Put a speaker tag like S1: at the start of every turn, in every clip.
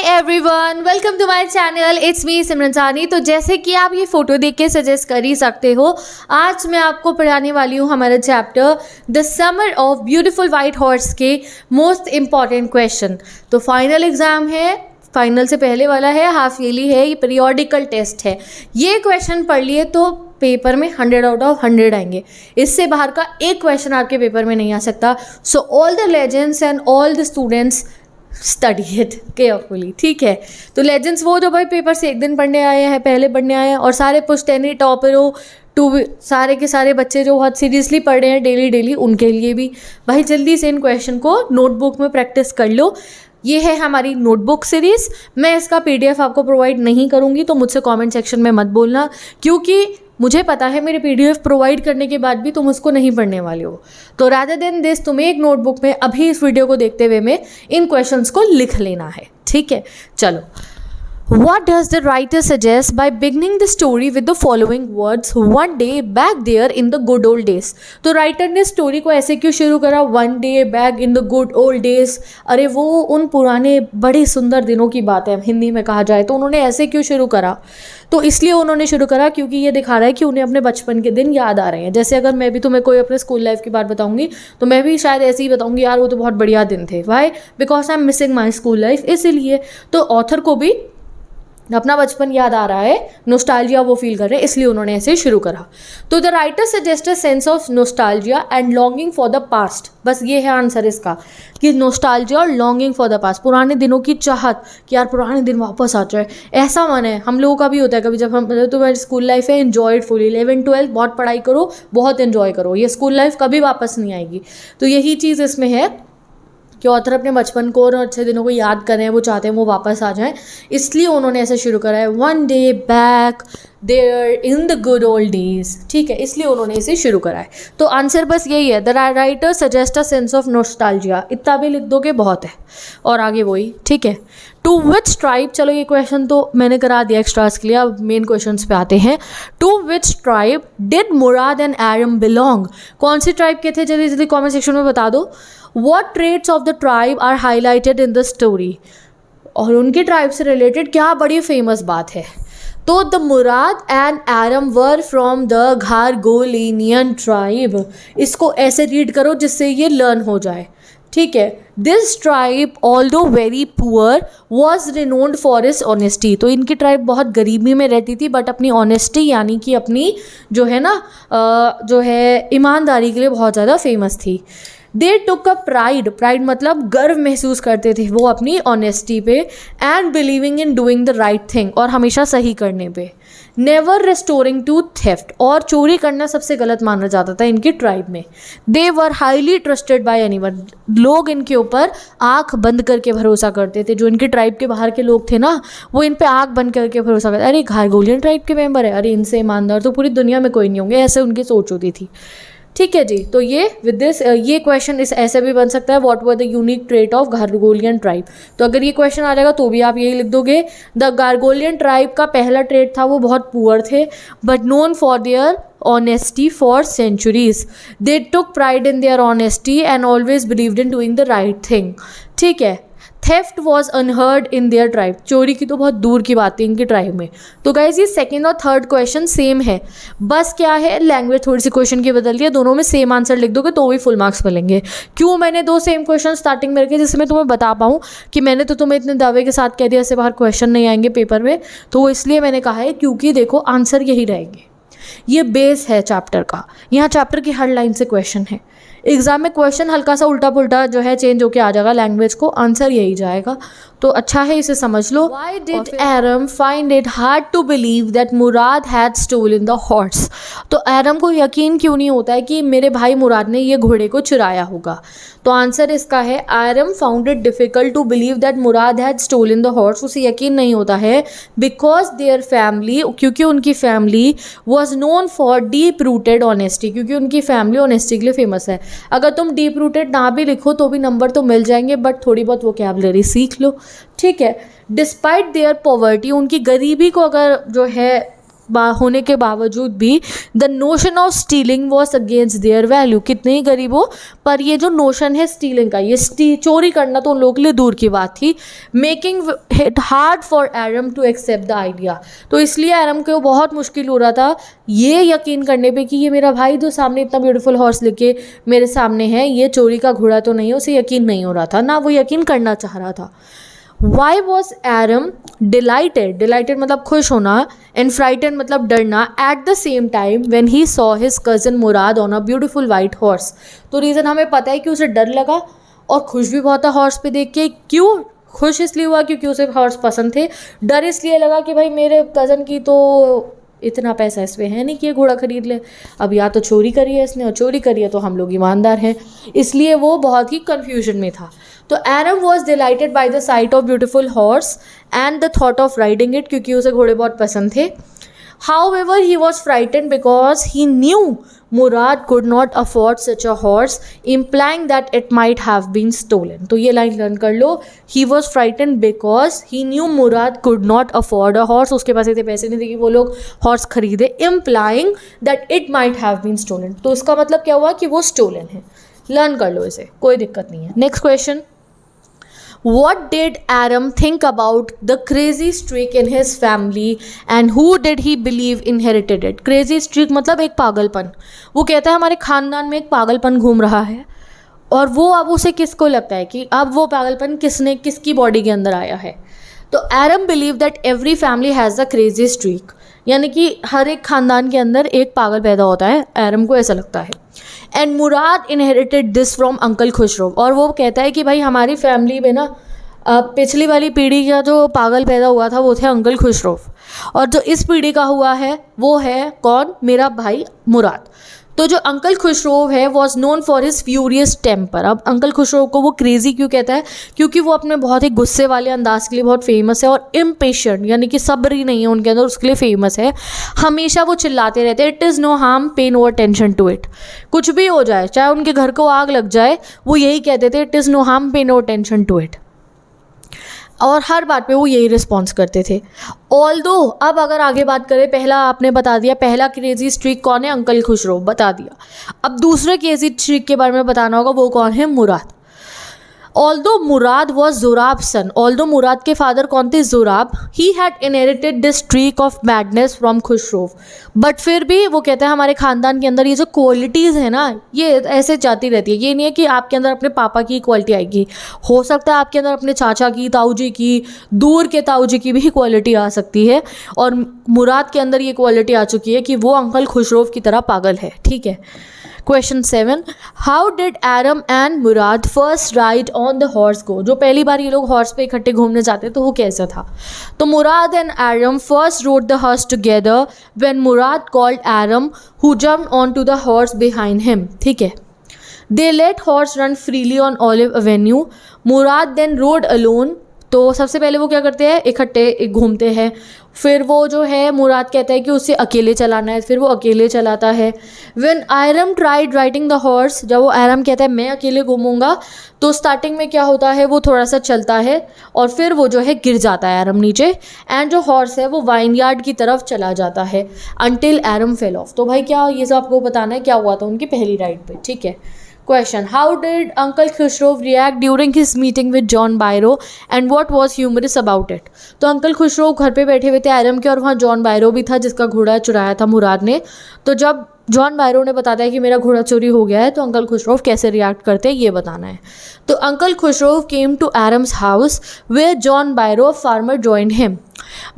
S1: Everyone, welcome to my channel. It's me Simran Saini. तो जैसे कि आप ये फ़ोटो देख के सजेस्ट कर ही सकते हो, आज मैं आपको पढ़ाने वाली हूँ हमारा chapter the summer of beautiful white horse के मोस्ट इम्पॉर्टेंट क्वेश्चन। तो फाइनल एग्ज़ाम है, फाइनल से पहले वाला है, हाफ ईयरली है, ये पीरियोडिकल टेस्ट है। ये क्वेश्चन पढ़ लिए तो पेपर में 100 आउट ऑफ 100 आएंगे। इससे बाहर का एक क्वेश्चन आपके पेपर में नहीं आ सकता। So all the legends and all the students study it carefully, ठीक है। तो लेजेंड्स वो जो भाई पेपर से एक दिन पढ़ने आए हैं, पहले पढ़ने आए हैं, और सारे पुश्तैनी टॉपरों सारे के सारे बच्चे जो बहुत सीरियसली पढ़ रहे हैं डेली उनके लिए भी भाई जल्दी से इन क्वेश्चन को नोटबुक में प्रैक्टिस कर लो। ये है हमारी नोटबुक सीरीज़। मैं इसका PDF आपको प्रोवाइड नहीं करूँगी, तो मुझसे कमेंट सेक्शन में मत बोलना, क्योंकि मुझे पता है मेरे PDF प्रोवाइड करने के बाद भी तुम उसको नहीं पढ़ने वाले हो। तो रादर देन दिस, तुम्हें एक नोटबुक में अभी इस वीडियो को देखते हुए में इन क्वेश्चंस को लिख लेना है, ठीक है। चलो, What does the writer suggest by beginning the story with the following words? One day back there in the good old days. तो राइटर ने स्टोरी को ऐसे क्यों शुरू करा? One day back in the good old days. अरे वो उन पुराने बड़े सुंदर दिनों की बात है, हिंदी में कहा जाए तो उन्होंने ऐसे क्यों शुरू करा? तो इसलिए उन्होंने शुरू करा क्योंकि ये दिखा रहा है कि उन्हें अपने बचपन के दिन याद आ रहे हैं। जैसे अगर मैं भी तुम्हें कोई अपने स्कूल लाइफ की बात बताऊंगी तो मैं भी शायद ऐसे ही बताऊंगी, यार वो तो बहुत बढ़िया दिन थे। Why? Because I am missing my school life. इसीलिए तो ऑथर को भी अपना बचपन याद आ रहा है, नोस्टाल्जिया वो फील कर रहे हैं, इसलिए उन्होंने ऐसे शुरू करा। तो the writer suggest a sense of nostalgia and longing for the past. बस ये है आंसर इसका, कि नोस्टाल्जिया और लॉन्गिंग फॉर द पास्ट, पुराने दिनों की चाहत कि यार पुराने दिन वापस आ जाए, ऐसा मन है। हम लोगों का भी होता है कभी, जब हम तुम्हारी स्कूल लाइफ है, एन्जॉय इट फुली। 11 12 बहुत पढ़ाई करो, बहुत एन्जॉय करो, ये स्कूल लाइफ कभी वापस नहीं आएगी। तो यही चीज़ इसमें है कि ऑथर अपने बचपन को और अच्छे दिनों को याद कर रहे हैं, वो चाहते हैं वो वापस आ जाएं, इसलिए उन्होंने ऐसे शुरू करा है, one day back there in the good old days, ठीक है, इसलिए उन्होंने इसे शुरू करा है। तो आंसर बस यही है, the writer suggest a sense of nostalgia. इतना भी लिख दोगे बहुत है, और आगे वही, ठीक है। टू विच ट्राइब, चलो ये क्वेश्चन तो मैंने करा दिया एक्स्ट्रास के लिए, अब मेन क्वेश्चंस पे आते हैं। To which tribe did Murad and Aram belong? कौन सी ट्राइब के थे? जल्दी जल्दी कॉमेंट सेक्शन में बता दो। What traits of the tribe are highlighted in the story? और उनके ट्राइब से रिलेटेड क्या बड़ी फेमस बात है? तो the Murad and Aram were from the Ghargolinian tribe. इसको ऐसे रीड करो जिससे ये लर्न हो जाए, ठीक है। This tribe although very poor was renowned for is honesty. तो इनकी ट्राइब बहुत गरीबी में रहती थी, बट अपनी ऑनेस्टी यानी कि अपनी जो है ना जो है ईमानदारी के लिए बहुत ज़्यादा फेमस थी। दे टुक अ प्राइड, प्राइड मतलब गर्व महसूस करते थे वो अपनी ऑनेस्टी पे, and believing in doing the right thing, और हमेशा सही करने पे। नेवर रेस्टोरिंग टू थेफ्ट, और चोरी करना सबसे गलत माना जाता था इनकी ट्राइब में। They were highly trusted by anyone, लोग इनके ऊपर आँख बंद करके भरोसा करते थे। जो इनके ट्राइब के बाहर के लोग थे ना, वो इन पे आँख बंद करके भरोसा करते, अरे घारगोलियन ट्राइब के मेंबर है, अरे इनसे ईमानदार तो पूरी दुनिया में कोई नहीं होंगे, ऐसे उनकी सोच होती थी, ठीक है जी। तो ये विद दिस ये क्वेश्चन इस ऐसे भी बन सकता है, what were the unique trait of Garoghlanian tribe. तो अगर ये क्वेश्चन आ जाएगा तो भी आप यही लिख दोगे, द घारगोलियन ट्राइब का पहला ट्रेट था वो बहुत पुअर थे, but known for their honesty for centuries. They took pride in their honesty and always believed in doing the right thing, ठीक है। Theft was unheard in their tribe, चोरी की तो बहुत दूर की बात है इनकी ट्राइब में। तो गाइज ये सेकंड और थर्ड क्वेश्चन सेम है, बस क्या है लैंग्वेज थोड़ी सी क्वेश्चन की बदल दिया, दोनों में सेम आंसर लिख दोगे तो भी फुल मार्क्स मिलेंगे। क्यों मैंने दो सेम क्वेश्चन स्टार्टिंग में रखे, जिससे मैं तुम्हें बता पाऊँ कि मैंने तो तुम्हें इतने दावे के साथ कह दिया ऐसे बाहर क्वेश्चन नहीं आएंगे पेपर में, तो वो इसलिए मैंने कहा है क्योंकि देखो आंसर यही रहेंगे, ये बेस है चैप्टर का, यहाँ चैप्टर की हर लाइन से क्वेश्चन है। एग्जाम में क्वेश्चन हल्का सा उल्टा पुल्टा जो है चेंज होके आ जाएगा लैंग्वेज को, आंसर यही जाएगा, तो अच्छा है इसे समझ लो। Why did Aram find it hard to believe that Murad had stolen the horse? तो एरम को यकीन क्यों नहीं होता है कि मेरे भाई मुराद ने ये घोड़े को चुराया होगा? तो आंसर इसका है, Aram found it difficult to believe that Murad had stolen the horse। उसे यकीन नहीं होता है because their family, क्योंकि उनकी family was known for deep rooted honesty, क्योंकि उनकी फैमिली ऑनेस्टी के लिए फेमस है। अगर तुम डीप रूटेड ना भी लिखो तो भी नंबर तो मिल जाएंगे, बट थोड़ी बहुत वोकैबुलरी सीख लो, ठीक है। डिस्पाइट देयर पॉवर्टी, उनकी गरीबी को अगर जो है होने के बावजूद भी the notion of stealing was against their value, कितने ही गरीब हो पर ये जो नोशन है स्टीलिंग का, ये चोरी करना तो उन लोगों के लिए दूर की बात थी, making it hard for Aram to accept the idea. तो इसलिए एरम को बहुत मुश्किल हो रहा था ये यकीन करने पे कि ये मेरा भाई जो सामने इतना ब्यूटीफुल हॉर्स लेके मेरे सामने है, ये चोरी का घोड़ा तो नहीं है, उसे यकीन नहीं हो रहा था, ना वो यकीन करना चाह रहा था। Why was Aram delighted? Delighted मतलब खुश होना, and frightened मतलब डरना at the same time when he saw his cousin Murad on a beautiful white horse. तो रीज़न हमें पता है कि उसे डर लगा और खुश भी बहुत था हॉर्स पे देख के। क्यों खुश इसलिए हुआ? क्योंकि उसे हॉर्स पसंद थे। डर इसलिए लगा कि भाई मेरे कज़न की तो इतना पैसा इस पे है नहीं कि ये घोड़ा खरीद ले, अब या तो चोरी करी है इसने और चोरी करी है तो हम लोग ईमानदार हैं, इसलिए वो बहुत ही कन्फ्यूजन में था। तो Aram was delighted by the sight of beautiful horse and the thought of riding it, क्योंकि उसे घोड़े बहुत पसंद थे। However, he was frightened because he knew Murad could not afford such a horse, implying that it might have been stolen. तो ये line learn कर लो, he was frightened because he knew Murad could not afford a horse, उसके पास इतने पैसे नहीं थे कि वो लोग हॉर्स खरीदे, implying that it might have been stolen. तो इसका मतलब क्या हुआ कि वो stolen है। लर्न कर लो इसे, कोई दिक्कत नहीं है। Next question, What did Aram think about the crazy streak in his family and who did he believe inherited it? Crazy streak मतलब एक पागलपन। वो कहता है हमारे खानदान में एक पागलपन घूम रहा है, और वो अब उसे किसको लगता है कि अब वो पागलपन किसकी बॉडी के अंदर आया है। तो Aram believe that every family has a crazy streak, यानी कि हर एक खानदान के अंदर एक पागल पैदा होता है, एरम को ऐसा लगता है। And Murad inherited this from uncle Khusro, और वो कहता है कि भाई हमारी फैमिली में ना पिछली वाली पीढ़ी का जो पागल पैदा हुआ था वो थे अंकल खुशरो, और जो इस पीढ़ी का हुआ है वो है कौन? मेरा भाई मुराद। तो जो अंकल खुशरो है was known for his furious temper. अब अंकल खुशरो को वो क्रेजी क्यों कहता है? क्योंकि वो अपने बहुत ही गुस्से वाले अंदाज के लिए बहुत फेमस है, और इम्पेशेंट यानी कि सब्र ही नहीं है उनके अंदर, उसके लिए फेमस है। हमेशा वो चिल्लाते रहते हैं, इट इज़ नो हार्म पे नो अटेंशन टू इट। कुछ भी हो जाए, चाहे उनके घर को आग लग जाए, वो यही कहते थे, इट इज़ नो हार्म पे नो अटेंशन टू इट, और हर बात पे वो यही रिस्पॉन्स करते थे। ऑल्दो अब अगर आगे बात करें, पहला आपने बता दिया, पहला क्रेजी स्ट्रीक कौन है? अंकल खुशरो, बता दिया। अब दूसरे क्रेजी स्ट्रीक के बारे में बताना होगा, वो कौन है? Mourad. Although Mourad was Zorab son, although Mourad के फादर कौन थे? Zorab. He had inherited this streak of madness from Khosrove, but फिर भी वो कहते हैं हमारे खानदान के अंदर ये जो क्वालिटीज़ है ना, ये ऐसे जाती रहती है। ये नहीं है कि आपके अंदर अपने पापा की क्वालिटी आएगी, हो सकता है आपके अंदर अपने चाचा की, ताऊ जी की, दूर के ताऊ जी की भी क्वालिटी आ सकती है, और मुराद के अंदर ये क्वालिटी आ चुकी है कि वो अंकल खुशरो की तरह पागल है। ठीक है। Question 7, how did Aram and Mourad first ride on the horse go? जो पहली बार ये लोग हॉर्स पे इकट्ठे घूमने जाते तो वो कैसा था? तो Mourad and Aram first rode the horse together when Mourad called Aram who jumped on to the horse behind him. ठीक है। They let horse run freely on Olive Avenue, Mourad then rode alone. तो सबसे पहले वो क्या करते हैं? इकट्ठे घूमते हैं। फिर वो जो है मुराद कहता है कि उसे अकेले चलाना है, फिर वो अकेले चलाता है। When Aram tried riding the horse, जब वो एरम कहता है मैं अकेले घूमूंगा, तो स्टार्टिंग में क्या होता है, वो थोड़ा सा चलता है और फिर वो जो है गिर जाता है एरम नीचे, एंड जो हॉर्स है वो वाइन यार्ड की तरफ चला जाता है अनटिल एरम फेल ऑफ। तो भाई क्या ये सब आपको बताना है क्या हुआ था उनकी पहली राइड पे। ठीक है। Question, how did Uncle Khushro react during his meeting with John Byro and what was humorous about it? तो अंकल खुशरो घर पे बैठे हुए थे एरम के, और वहाँ जॉन बायरो भी था जिसका घोड़ा चुराया था मुराद ने। तो जब जॉन बायरो ने बताता है कि मेरा घोड़ा चोरी हो गया है, तो अंकल खुशरो कैसे रिएक्ट करते हैं ये बताना है। तो uncle Khosrove came to Aram's house where John Byro farmer joined him.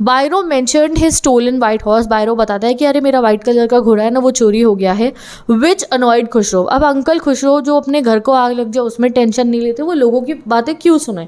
S1: Byro mentioned his stolen white horse, Byro बताता है कि अरे मेरा वाइट कलर का घोड़ा है ना, वो चोरी हो गया है। विच अनॉयड खुशरो, अब अंकल खुशरो जो अपने घर को आग लग जाए उसमें टेंशन नहीं लेते, वो लोगों की बातें क्यों सुने।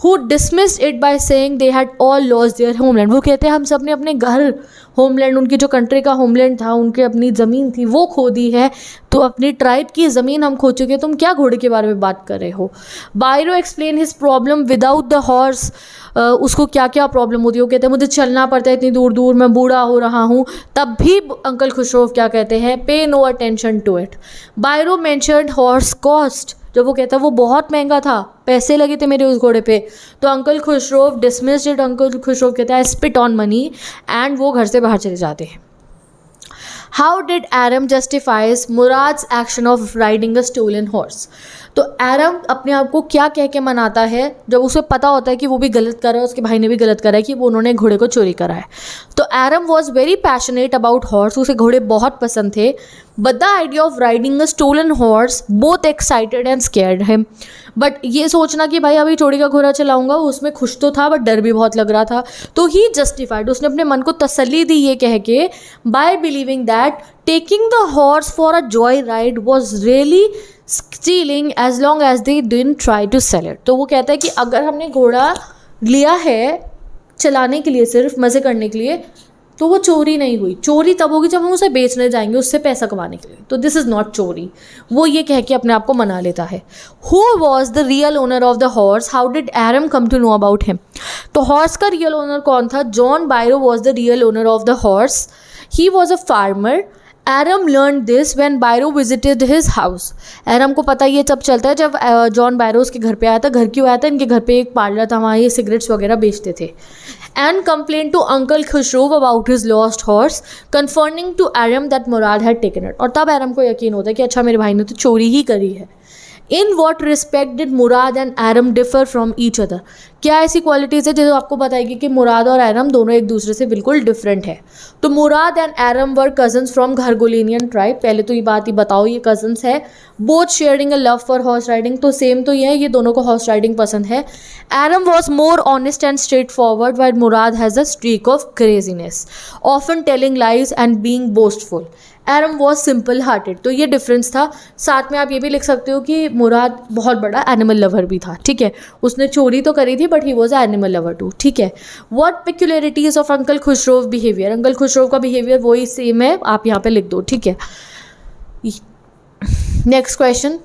S1: Who dismissed it by saying they had all lost their homeland, वो कहते हैं हम सब ने अपने घर, होमलैंड, उनकी जो कंट्री का होमलैंड था, उनकी अपनी ज़मीन थी वो खो दी है, तो अपनी ट्राइब की ज़मीन हम खो चुके, तुम क्या घोड़े के बारे में बात कर रहे हो। Byro explain his problem without the horse, उसको क्या क्या प्रॉब्लम होती है। वो कहते हैं मुझे चलना पड़ता है इतनी दूर दूर, मैं बूढ़ा हो रहा हूँ। तब भी अंकल खुशरो क्या कहते हैं, pay no attention to it. Byro mentioned horse cost, जब वो कहता है वो बहुत महंगा था, पैसे लगे थे मेरे उस घोड़े पे, तो uncle Khusro dismissed it. Uncle Khusro कहता है स्पिट ऑन मनी, एंड वो घर से बाहर चले जाते हैं। How did Aram justifies Mourad's action of riding a stolen horse? तो एरम अपने आप को क्या कह के मनाता है जब उसे पता होता है कि वो भी गलत कर रहा है, उसके भाई ने भी गलत करा है कि वो उन्होंने घोड़े को चोरी करा है। तो Aram was very passionate about horse, उसे घोड़े बहुत पसंद थे। But the idea of riding a stolen horse both excited and scared him. But ये सोचना कि भाई अभी चोरी का घोड़ा चलाऊंगा, उसमें खुश तो था बट डर भी बहुत लग रहा था। तो ही जस्टिफाइड, उसने अपने मन को तसल्ली दी ये कह के, by believing that taking the horse for a joy ride was really stealing as long as they didn't try to sell it. तो वो कहता है कि अगर हमने घोड़ा लिया है चलाने के लिए, सिर्फ मज़े करने के लिए, तो वो चोरी नहीं हुई। चोरी तब होगी जब हम उसे बेचने जाएंगे उससे पैसा कमाने के लिए, तो दिस इज़ नॉट चोरी। वो ये कह के अपने आप को मना लेता है। Who was the real owner of the horse? How did Aram come to know about him? तो हॉर्स का रियल ओनर कौन था? John Byro was the real owner of the horse. He was a farmer. Aram learn this when Byro visited his house. Aram को पता ये तब चलता है जब जॉन बायरो उसके घर पे आया था। घर क्यों आया था? इनके घर पे एक पार्लर था, वहाँ ये सिगरेट्स वगैरह बेचते थे। And complain to uncle Khosrove about his lost horse, confirming to Aram that Mourad had taken it. और तब एरम को यकीन होता है कि अच्छा मेरे भाई ने तो चोरी ही करी है। In what respect did Murad and Aram differ from each other? क्या ऐसी क्वालिटीज़ है जो आपको बताएगी कि मुराद और एरम दोनों एक दूसरे से बिल्कुल डिफरेंट है? तो Mourad and Aram were cousins from Garoghlanian tribe. पहले तो ये बात ही बताओ, ये कजन्स है, both sharing a love for horse riding. तो सेम तो ये है, ये दोनों को हॉर्स राइडिंग पसंद है। Aram was more honest and straightforward, while Mourad has a streak of craziness, often telling lies and being boastful. Aram was simple hearted. तो ये डिफरेंस था। साथ में आप ये भी लिख सकते हो कि मुराद बहुत बड़ा एनिमल लवर भी था, ठीक है। उसने चोरी तो करी थी but he was animal lover too, ठीक है। What peculiarities of uncle Khusro behaviour? Uncle Khusro का बिहेवियर वही सेम है, आप यहाँ पे लिख दो, ठीक है। नेक्स्ट क्वेश्चन,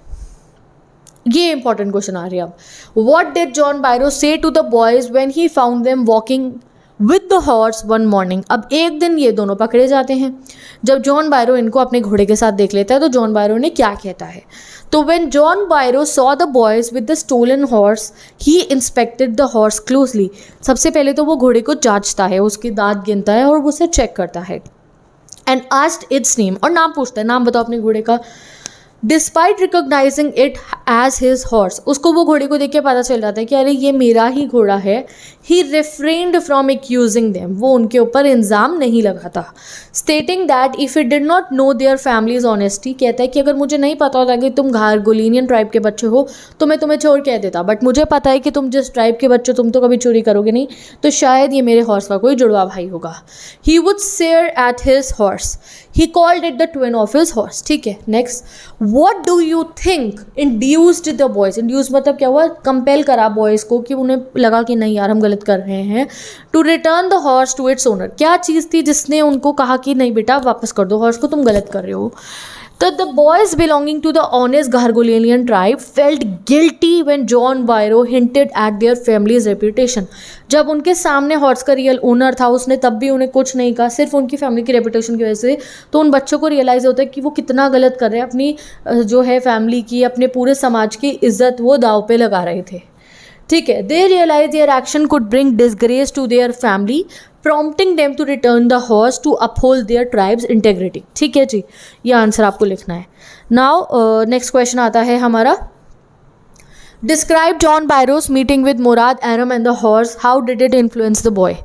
S1: ये इंपॉर्टेंट क्वेश्चन आ रही है अब। What did John Byro say to the boys when he found them walking with the horse one morning? अब एक दिन ये दोनों पकड़े जाते हैं। जब जॉन बायरो इनको अपने घोड़े के साथ देख लेता है तो जॉन बायरो ने क्या कहता है? तो when John Byro saw the boys with the stolen horse he inspected the horse closely. सबसे पहले तो वो घोड़े को जांचता है, उसके दांत गिनता है और उसे चेक करता है। एंड आस्क्ड इट्स नेम, और नाम पूछता है, नाम बताओ अपने घोड़े का। Despite recognising it as his horse, उसको वो घोड़े को देख के पता चल जाता है कि अरे ये मेरा ही घोड़ा है। ही रिफ्रेन्ड फ्रॉम एक्यूजिंग देम, वो उनके ऊपर इल्ज़ाम नहीं लगाता। Stating that if it did not know their families honesty, कहता है कि अगर मुझे नहीं पता होता कि तुम घरगोलेनियन ट्राइब के बच्चे हो तो मैं तुम्हें चोर कह देता, बट मुझे पता है कि तुम जिस ट्राइब के बच्चे, तुम तो कभी चोरी करोगे नहीं, तो शायद ये मेरे हॉर्स का कोई जुड़वा भाई होगा। He would stare at his horse, he called it the twin of his horse, ठीक है। Next, what do you think induced the boys? Induce मतलब क्या हुआ? कंपेल करा बॉयज़ को, कि उन्हें लगा कि नहीं यार हम गलत कर रहे हैं। To return the horse to its owner, क्या चीज़ थी जिसने उनको कहा कि नहीं बेटा वापस कर दो हॉर्स को, तुम गलत कर रहे हो? तो the boys belonging to the honest Garoghlanian tribe felt guilty when John Byro hinted at their families reputation. जब उनके सामने हॉर्स का रियल ओनर था, उसने तब भी उन्हें कुछ नहीं कहा, सिर्फ उनकी फैमिली की रेपुटेशन की वजह से। तो उन बच्चों को रियलाइज़ होता है कि वो कितना गलत कर रहे हैं, अपनी जो है फैमिली की, अपने पूरे समाज की इज्जत वो दाव पे लगा रहे थे, ठीक है। They realize their action could bring disgrace to their family, prompting them to return the horse to uphold their tribe's integrity, ठीक है जी। ये आंसर आपको लिखना है। नाउ नेक्स्ट क्वेश्चन आता है हमारा, describe John Byro's meeting with Mourad, Aram and the horse, how did it influence the boy?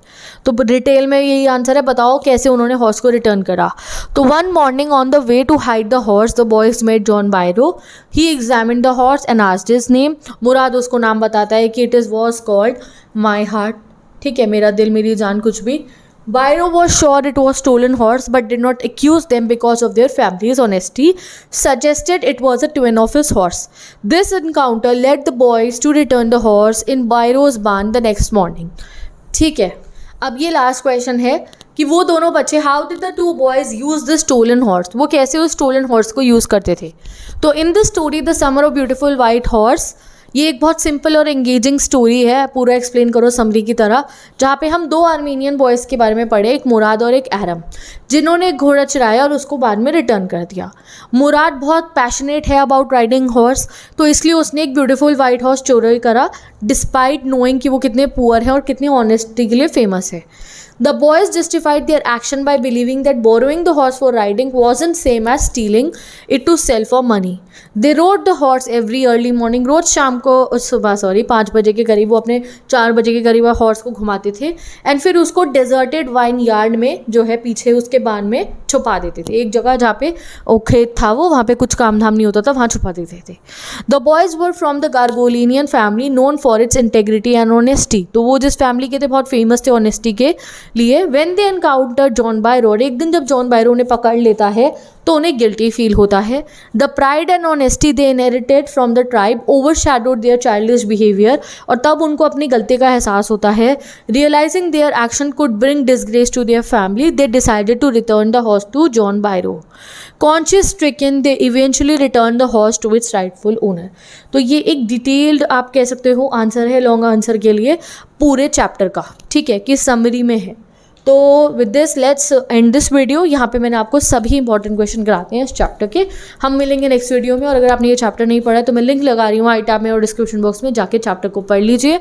S1: तो डिटेल में यही आंसर है, बताओ कैसे उन्होंने हॉर्स को रिटर्न करा। तो one morning on the way to hide the horse the boys met John Byro, he examined the horse and asked his name. Mourad उसको नाम बताता है कि it is was called my heart, ठीक है, मेरा दिल मेरी जान कुछ भी। Byro was sure it was stolen horse but did not accuse them because of their family's honesty, suggested it was a twin of his horse. This encounter led the boys to return the horse in Byro's barn the next morning. ठीक है, अब ये last question है कि वो दोनों बच्चे, how did the two boys use the stolen horse, वो कैसे उस स्टोलन हॉर्स को यूज़ करते थे? तो in the story the summer of beautiful white horse, ये एक बहुत सिंपल और एंगेजिंग स्टोरी है, पूरा एक्सप्लेन करो समरी की तरह, जहाँ पे हम 2 आर्मीनियन बॉयज़ के बारे में पढ़े, एक मुराद और एक अहरम, जिन्होंने एक घोड़ा चुराया और उसको बाद में रिटर्न कर दिया। मुराद बहुत पैशनेट है अबाउट राइडिंग हॉर्स, तो इसलिए उसने एक ब्यूटीफुल वाइट हॉर्स चोरी करा, डिस्पाइट नोइंग कि वो कितने पुअर हैं और कितनी ऑनेस्टी के लिए फेमस है। The boys justified their action by believing that borrowing the horse for riding wasn't same as stealing it to sell for money. They rode the horse every early morning. रोज शाम को सुबह 5 बजे के करीब, वो अपने 4 बजे के करीब हॉर्स को घुमाते थे एंड फिर उसको डेजर्टेड वाइन यार्ड में जो है पीछे उसके बान में छुपा देते थे। एक जगह जहाँ पे खेत था वो, वहाँ पे कुछ काम धाम नहीं होता था, वहाँ छुपा देते थे। The boys were from the Garoghlanian family known for its integrity and honesty. तो वो जिस फैमिली के थे बहुत फेमस थे ऑनेस्टी के लिए। व्हेन दे एनकाउंटर जॉन बायरो, और एक दिन जब जॉन बायरो ने पकड़ लेता है तो उन्हें गिल्टी फील होता है। The pride and honesty they inherited from the tribe overshadowed their childish behaviour, और तब उनको अपनी गलती का एहसास होता है। Realising their action could bring disgrace to their family, they decided to return the horse to John Byro. Conscience stricken, they eventually return the horse to its rightful owner. तो ये एक डिटेल्ड आप कह सकते हो आंसर है, long answer के लिए पूरे चैप्टर का, ठीक है, कि समरी में है। तो with this let's end this video. यहाँ पे मैंने आपको सभी इंपॉर्टेंट क्वेश्चन कराते हैं इस चैप्टर के। हम मिलेंगे नेक्स्ट वीडियो में, और अगर आपने ये चैप्टर नहीं पढ़ा है तो मैं लिंक लगा रही हूँ आई टैब में और डिस्क्रिप्शन बॉक्स में, जाके चैप्टर को पढ़ लीजिए।